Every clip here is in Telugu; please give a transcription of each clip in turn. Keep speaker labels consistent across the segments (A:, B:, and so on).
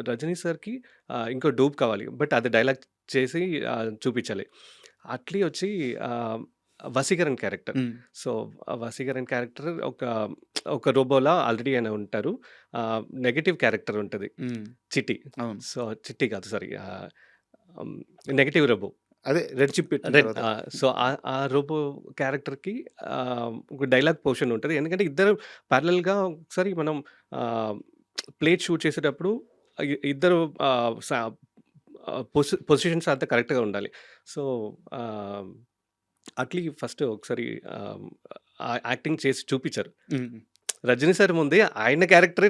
A: రజనీ సార్‌కి ఇంకో డూప్ కావాలి. బట్ అది డైలాగ్ చేసి చూపించాలి. అట్లీ వచ్చి ఆహ్, వసీకరణ్ క్యారెక్టర్.
B: హ్మ్.
A: సో, ఆ వసీకరణ్ క్యారెక్టర్ ఒక రోబోలా ఆల్రెడీ ఆయన ఉంటారు. నెగెటివ్ క్యారెక్టర్ ఉంటది.
B: హ్మ్.
A: చిట్టి.
B: అవును.
A: సో, చిట్టి కాదు సారీ. హ్మ్. Negative robot.
B: అదే రెడ్ చిప్ పెట్టిన
A: రెడ్
B: తర్వాత.
A: సో, ఆ రోబో క్యారెక్టర్‌కి ఒక డైలాగ్ పోర్షన్ ఉంటది. ఎందుకంటే ఇద్దరు ప్యారలెల్‌గా ఒకసారి మనం ఆహ్, ప్లేట్ షూట్ చేసేటప్పుడు ఇద్దరు ఆహ్, స పొజిషన్స్ అంతా కరెక్ట్‌గా ఉండాలి. సో, ఆహ్, అట్లీ ఫస్ట్ ఒకసారి యాక్టింగ్ చేసి చూపిచ్చారు.
B: హ్మ్.
A: 'రజనీ' సార్ ముందే ఆయన క్యారెక్టరే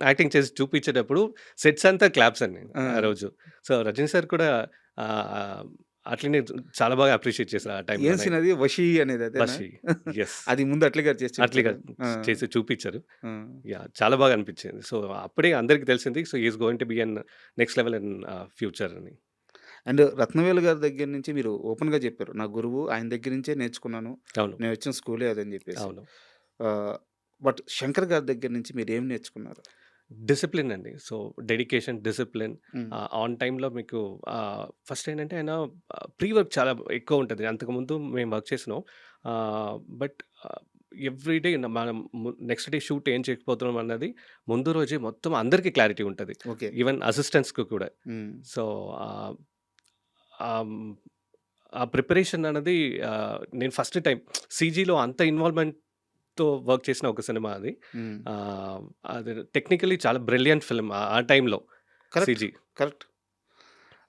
A: యాక్టింగ్ చేసి చూపిచ్చేటప్పుడు సెట్స్ అంతా క్లాప్స్ అండి
B: ఆ!
A: ఆ రోజు. సో, 'రజనీ' సార్ కూడా ఆహ్, అట్లనే చాలా బాగా అప్రిషియేట్ చేశారు ఆ
B: ఏం
A: టైంలోనే.
B: సీన్ అది? 'వషీ' అనేది అదేనా?
A: 'వషి' యెస్.
B: అది ముందు అట్లే గారు చేసి
A: అట్లీగా
B: చూపిచ్చారా? ఆ!
A: చేసి చూపిచ్చారు.
B: ఆ!
A: చాలా బాగా అనిపిచ్చింది. సో, అప్పుడే అందరికి తెలిసింది. So, he is going to be an next level in future అని.
B: అండ్ 'రత్నవేలు' గారి దగ్గర నుంచి మీరు ఓపెన్‌గా చెప్పారు. నా గురువు ఆయన దగ్గర నుంచే నేర్చుకున్నాను.
A: అవును.
B: నేనొచ్చిన స్కూలే అదని జెప్పేసి.
A: అవును.
B: ఆహ్, బట్ 'శంకర్' గారి దగ్గర నుంచి మీరేం నేర్చుకున్నారు?
A: డిసిప్లిన్ అండి. సో, డెడికేషన్, డిసిప్లిన్
B: హ్మ్.
A: ఆన్ టైమ్‌లో మీకు ఫస్ట్ ఏంటంటే ఆయన ప్రీ వర్క్ చాలా ఎక్కువుంటది. అంతకుముందు మేము వర్క్ చేసినాం. బట్ ఎవ్రీ డే మనం నెక్స్ట్ డే షూట్ ఏం చేయకపోతున్నాం అన్నది ముందు రోజే మొత్తం అందరికీ క్లారిటీ ఉంటది.
B: ఓకే.
A: ఈవెన్ అసిస్టెంట్స్‌కి కూడా.
B: హ్మ్.
A: సో, ఆహ్, ఆహ్, హ్మ్, ఆ ప్రిపరేషన్ అన్నది నేను ఫస్ట్ టైమ్ సీజీలో అంత ఇన్వాల్వ్‌మెంట్‌తో వర్క్ చేసిన ఒక సినిమా అది.
B: హ్మ్.
A: ఆహ్, అది టెక్నికల్లీ చాలా బ్రిలియంట్ ఫిల్మ్ ఆ టైంలో
B: కరెక్ట్.
A: సీజీ.
B: కరెక్ట్.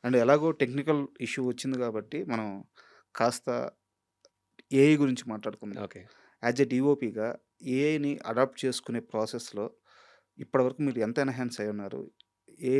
B: అండ్ ఎలాగో టెక్నికల్ ఇష్యూ వచ్చింది గాబట్టి, మనం కాస్త ఏఐ గురించి మాట్లాడుకుందాం.
A: ఓకే.
B: యాజ్ ఎ డీఓపీగా ఏఐని అడాప్ట్ చేసుకునే ప్రాసెస్‌లో ఇప్పటివరకు మీరు ఎంత ఎన్‌హాన్స్ అయ్యున్నారు?